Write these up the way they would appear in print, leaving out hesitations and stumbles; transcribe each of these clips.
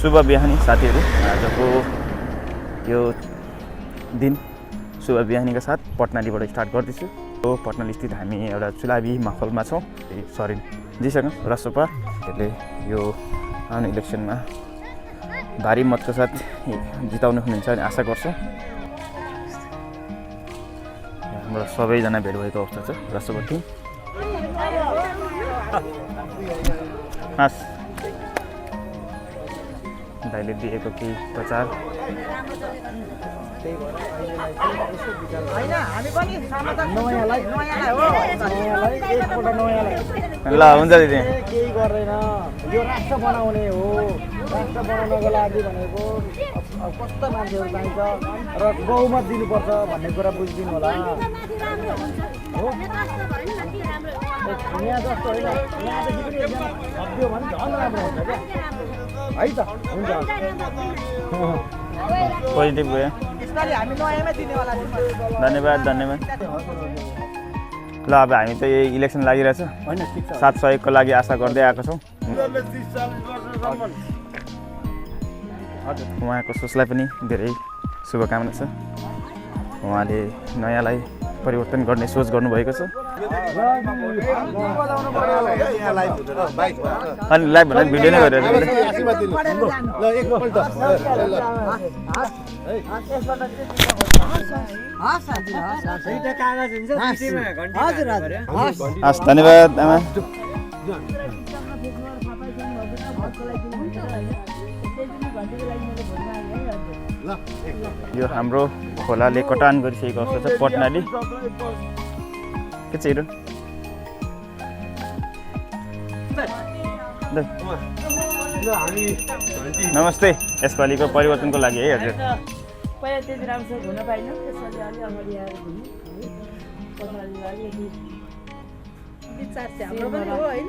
शुभ बिहानी साथीहरू, आजको यो दिन शुभ बिहानीका साथ पटनालीबाट स्टार्ट गर्दैछु। पटनाली स्थित हामी एउटा चुनावी माहौलमा छौँ। सरिन जीसँग रासोपा ले यो आउने इलेक्सनमा भारी मतको साथ जिताउनु हुनुहुन्छ अनि आशा गर्छौँ। हाम्रो सबैजना भेट भएको अवस्था छ। रासोपा टिम दाइले दिएको केही प्रचार ल हुन्छ दिदी। केही गर्दैन, यो राष्ट्र बनाउने हो। राष्ट्र बनाउनको लागि भनेको कस्तो मान्छेहरू चाहिन्छ र बहुमत दिनुपर्छ भन्ने कुरा बुझिदिनु होला। यहाँ जस्तो होइन, यहाँदेखि पनि एकजना थपिदियो भने झन् राम्रो हुन्छ क्या है त। हुन्छ पोजिटिभ गयो। धन्यवाद धन्यवाद। ल अब हामी त यही इलेक्सन लागिरहेछ, साथ सहयोगको लागि आशा गर्दै आएको छौँ। उहाँको सोचलाई पनि धेरै शुभकामना छ। उहाँले नयाँलाई परिवर्तन गर्ने सोच गर्नुभएको छ। अनि लाइभ भन्दा भिडियो नै गरिरहेको हस्। धन्यवाद आमा। यो हाम्रो खोलाले कटान गरिसकेको अवस्था छ पटनाली। के छ हिरो? नमस्ते। यसपालिको परिवर्तनको लागि है हजुर। पहिला त्यति राम्रोसँग घुम्न पाइनँ, त्यसपछि अलि अगाडि आएर घुम्यौँ है। विचार चाहिँ हाम्रो पनि हो होइन,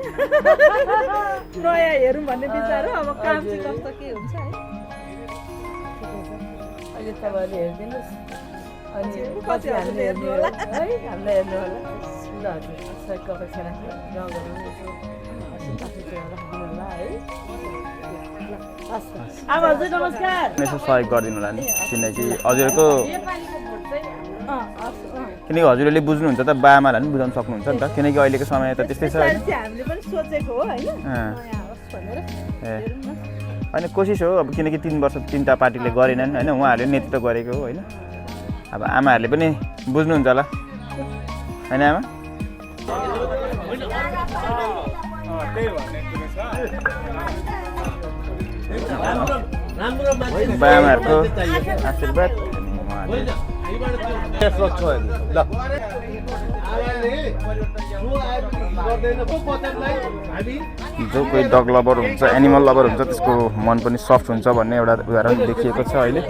नयाँ हेरौँ भन्ने विचार हो। अब काम चाहिँ कस्तो के हुन्छ है, अहिले तपाईँहरूले हेरिदिनुहोस् अनि पछि हामीले हेर्नु होला है, हामीलाई हेर्नु होला। ल हजुर सहयोगको अपेक्षा राख्नु, गाउँघरमा यसो राखिदिनु होला है। अब हजुर नमस्कार। यसो सहयोग गरिदिनु होला नि, किनकि हजुरको हजुरले बुझ्नुहुन्छ त, बाआमालाई पनि बुझाउन सक्नुहुन्छ नि त, किनकि अहिलेको समय त त्यस्तै छ। हामीले पनि सोचेको हो होइन, होइन कोसिस हो अब, किनकि 3 वर्ष 3टा पार्टीले गरेनन् होइन, उहाँहरूले नेतृत्व गरेको हो होइन। अब आमाहरूले पनि बुझ्नुहुन्छ होला होइन आमा? बाआमाहरूको आशीर्वाद जो कोही डग लभर हुन्छ, एनिमल लभर हुन्छ, त्यसको मन पनि सफ्ट हुन्छ भन्ने एउटा उदाहरण देखिएको छ अहिले।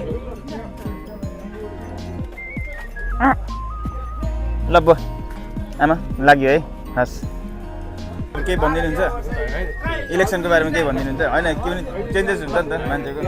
ल ब आमा लाग्यो है। हस् केही भनिदिनुहुन्छ इलेक्सनको बारेमा? केही भनिदिनुहुन्छ? होइन के पनि चेन्जेस हुन्छ नि त मान्छेको।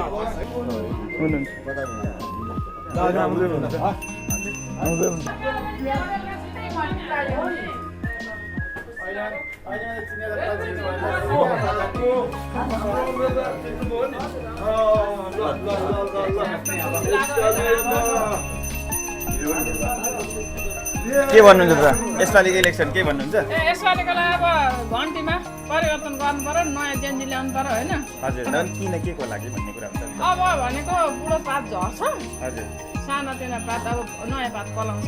के भन्नुहुन्छ त यसपालिको इलेक्सन के भन्नुहुन्छ? यसपालिको लागि अब घन्टीमा परिवर्तन गर्नु पर्यो, नयाँ चेन्ज ल्याउनु पर्यो होइन। हजुर किन के को लागि भन्ने कुरा हुन्छ। अब भनेको बुढो पात झर्छ, हजुर सानातिना पात अब नयाँ पात पलाउँछ।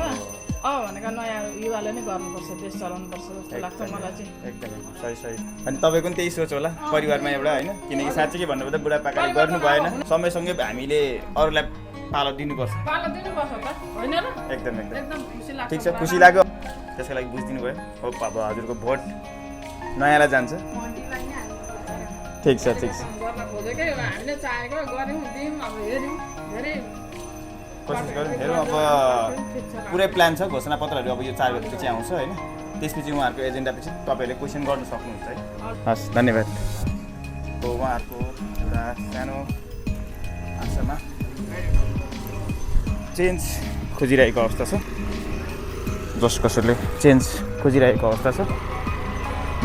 अब भनेको नयाँ युवाले नै गर्नुपर्छ, देश चलाउनुपर्छ जस्तो लाग्छ मलाई चाहिँ। एकदमै सही सही। अनि तपाईँको पनि त्यही सोच होला परिवारमा एउटा होइन, किनकि साँच्चै के भन्नुपर्दा बुढापाकाले गर्नु भएन, समयसँगै हामीले अरूलाई पालो दिनुपर्छ। पालो दिनुपर्छ त होइन र? एकदम एकदम एकदम खुसी लाग्छ। ठिक छ, खुसी लाग्यो। त्यसको लागि बुझिदिनु भयो। हो अब हजुरको भोट नयाँलाई जान्छ। ठिक छ ठिक छ। गर्न खोजेकै हामीले चाहेको गऱ्यौँ, दियौँ, अब हेऱ्यौँ, धेरै कोसिस गरौँ, हेरौँ। अब पुरै प्लान छ, घोषणापत्रहरू अब यो 4 गतेपछि आउँछ होइन, त्यसपछि उहाँहरूको एजेन्डापछि तपाईँहरूले क्वेसन गर्न सक्नुहुन्छ है। हस् धन्यवाद। उहाँहरूको एउटा सानो आशामा चेन्ज खोजिरहेको अवस्था छ, जस कसैले चेन्ज खोजिरहेको अवस्था छ।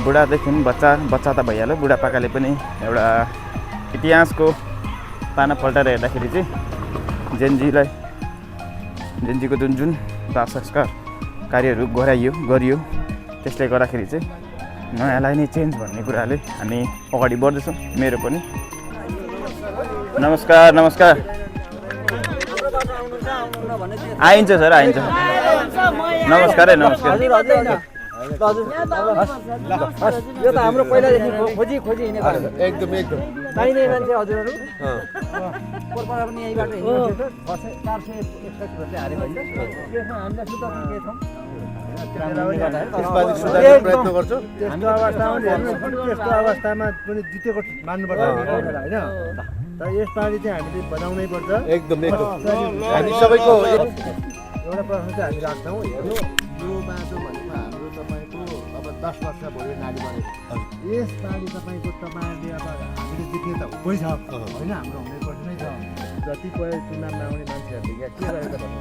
बुढादेखि बच्चा त भइहाल्यो, बुढापाकाले पनि एउटा इतिहासको पाना पल्टाएर हेर्दाखेरि चाहिँ जेनजीको जुन दाह संस्कार कार्यहरू गरियो त्यसले गर्दाखेरि चाहिँ नयाँलाई नै चेन्ज भन्ने कुराले हामी अगाडि बढ्दैछौँ। मेरो पनि नमस्कार आइन्छ सर आइन्छ। नमस्कार है नमस्कार। यो त हाम्रो पहिलादेखि खोजी हिँडेको एकदम चाहिने मान्छे हजुरहरू कोलपाडा पनि यहीँबाट हिँड्नु 461 भर्ती हारेको होइन। त्यसमा हामीलाई सुधार्ने के छौँ यसपालि सुधार्ने प्रयत्न गर्छु। त्यस्तो अवस्थामा पनि जितेको मान्नुपर्छ होइन। तर यसपालि चाहिँ हामीले बनाउनै पर्छ। एकदम हामी सबैको एउटा प्रश्न चाहिँ हामी राख्छौँ। हेर्नु यो बाटो भनेको हाम्रो तपाईँको अब 10 वर्ष भयो नाली बनेको। यसपालि तपाईँहरूले अब हामीले जित्ने त हुँदै छ होइन, हाम्रो हुनुपर्ने नै छ। जतिपय चुनावमा आउने मान्छेहरूले यहाँ के गरेको भन्नु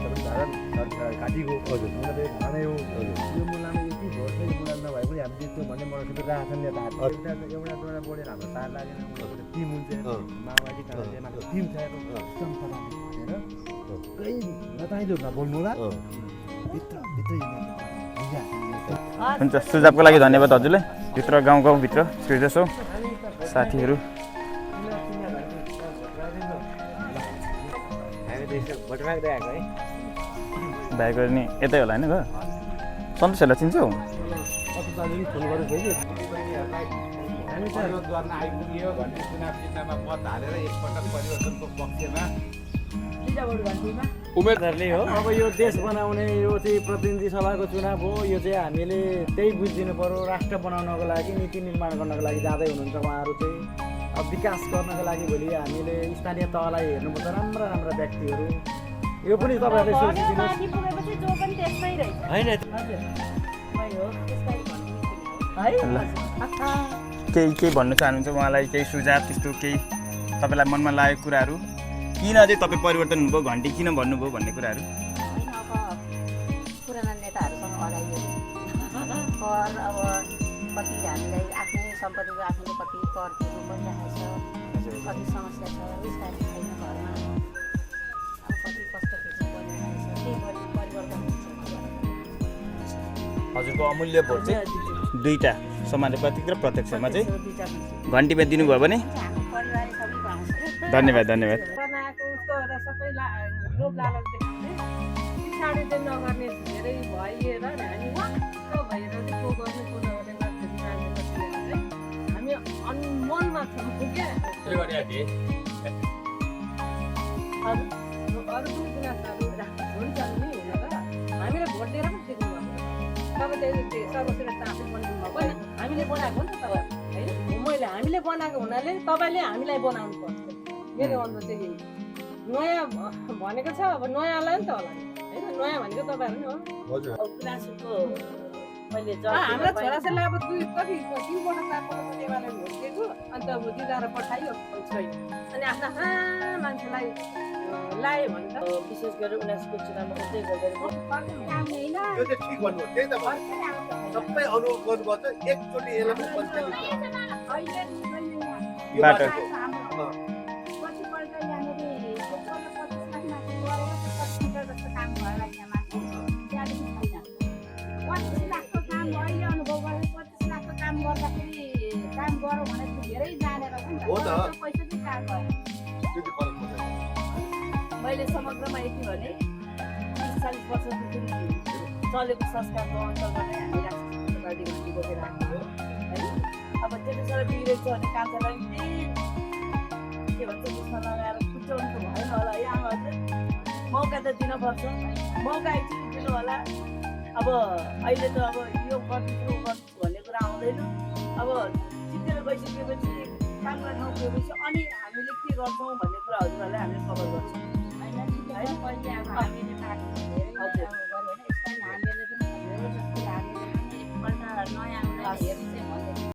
सरकार घाँटीको उनीहरूले भने हो यो मुलामा यति भोट चाहिँ मुला नभए पनि हामी जित्छौँ भन्ने मलाई सबै राख्छन् नेताहरू। एउटाद्वारा बोलेर हाम्रो तार लागेन, उनीहरूको टिम हुन्छ माओवादी काङ्ग्रेसको टिम छ भनेर कहीँ नचाहिँदो नबोल्नु होला। हुन्छ सुझावको लागि धन्यवाद हजुरलाई। भित्र गाउँभित्र छिर्दैछौँ साथीहरू। भाइ गर्ने यतै होला होइन घर सन्तोषहरूलाई चिन्छौ? उम्मेदवारले हो अब यो देश बनाउने यो चाहिँ प्रतिनिधि सभाको चुनाव हो। यो चाहिँ हामीले त्यही बुझिदिनु पर्यो। राष्ट्र बनाउनको लागि नीति निर्माण गर्नको लागि जाँदै हुनुहुन्छ उहाँहरू चाहिँ। अब विकास गर्नको लागि भोलि हामीले स्थानीय तहलाई हेर्नुपर्छ, राम्रा व्यक्तिहरू। यो पनि तपाईँहरूले सोचिदिनुहोस् केही भन्नु चाहनुहुन्छ उहाँलाई? केही सुझाव त्यस्तो केही तपाईँलाई मनमा लागेको कुराहरू? किन चाहिँ तपाईँ परिवर्तन हुनुभयो, घन्टी किन भन्नुभयो भन्ने कुराहरू? पुराना नेताहरूसँग अगाडि कर अब कति हामीलाई आफ्नै सम्पत्तिको आफ्नो कति कर तिर्नु परिरहेको छ, कति समस्या छ, विस्तारै छैन घरमा, अब कति कष्ट फेर्नु परिरहेको छ। त्यही परिवर्तन हुन्छ। हजुरको अमूल्य भोट चाहिँ दुईवटा समानुपातिक र प्रत्यक्षमा चाहिँ घन्टीमा दिनुभयो भने धन्यवाद। बनाएको उस्तो सबै लोभ लालच देखाउने पछाडि चाहिँ नगर्ने धेरै भइएर हामी वाक्क भएर को गर्नु को नगर्ने हामी अनमनमा छौँ क्या। अरू कुनै गुनासोहरू हुन्छ नि हुन त हामीले भोट दिएर पनि जित्नु पर्छ। तपाईँ चाहिँ सर्वश्रेष्ठ आफू बनाउनु भयो, हामीले बनाएको हो नि त तपाईँ होइन। हामीले बनाएको हुनाले तपाईँले हामीलाई बनाउनु पर्छ। मेरो अनुरोध चाहिँ यही नयाँ भनेको छ। अब नयाँलाई नि त होला होइन, नयाँ भनेको तपाईँहरू नि हो। हाम्रा छोराछोरीलाई अब कति 3 पल्ट 4 पल्ट नेवारलाई भोट दिएको अन्त दिदाएर पठायो छैन। अनि आफ्ना मान्छेलाई लायो भने त विशेष गरेर 79 को चुनावमा उस्तै गर्दै यो चाहिँ ठिक भन्नु हो। त्यही त सबै अनुरोध गर्नुपर्छ एकचोटि यसलाई बाटो मैले समग्रमा यति भने 30-40 वर्षदेखि चलेको संस्कारको अन्तर्गत हामी राष्ट्रिय घन्टी बोकेर आएको हो है। अब त्यति साह्रो बिग्रेको छ भने कान्छालाई के भन्छ त्यसमा लगाएर खुट्टाउनु त भएन होला है। आमाहरूले मौका त दिनुपर्छ, मौका एकचोटि दिनु होला। अब अहिले त अब यो गर्छु भन्ने कुरा आउँदैन। अब जितेर गइसकेपछि काम गर्ने ठाउँ पुगेपछि अनि हामीले के गर्छौँ भन्ने कुरा हजुरहरूलाई हामीले खबर गर्छौँ।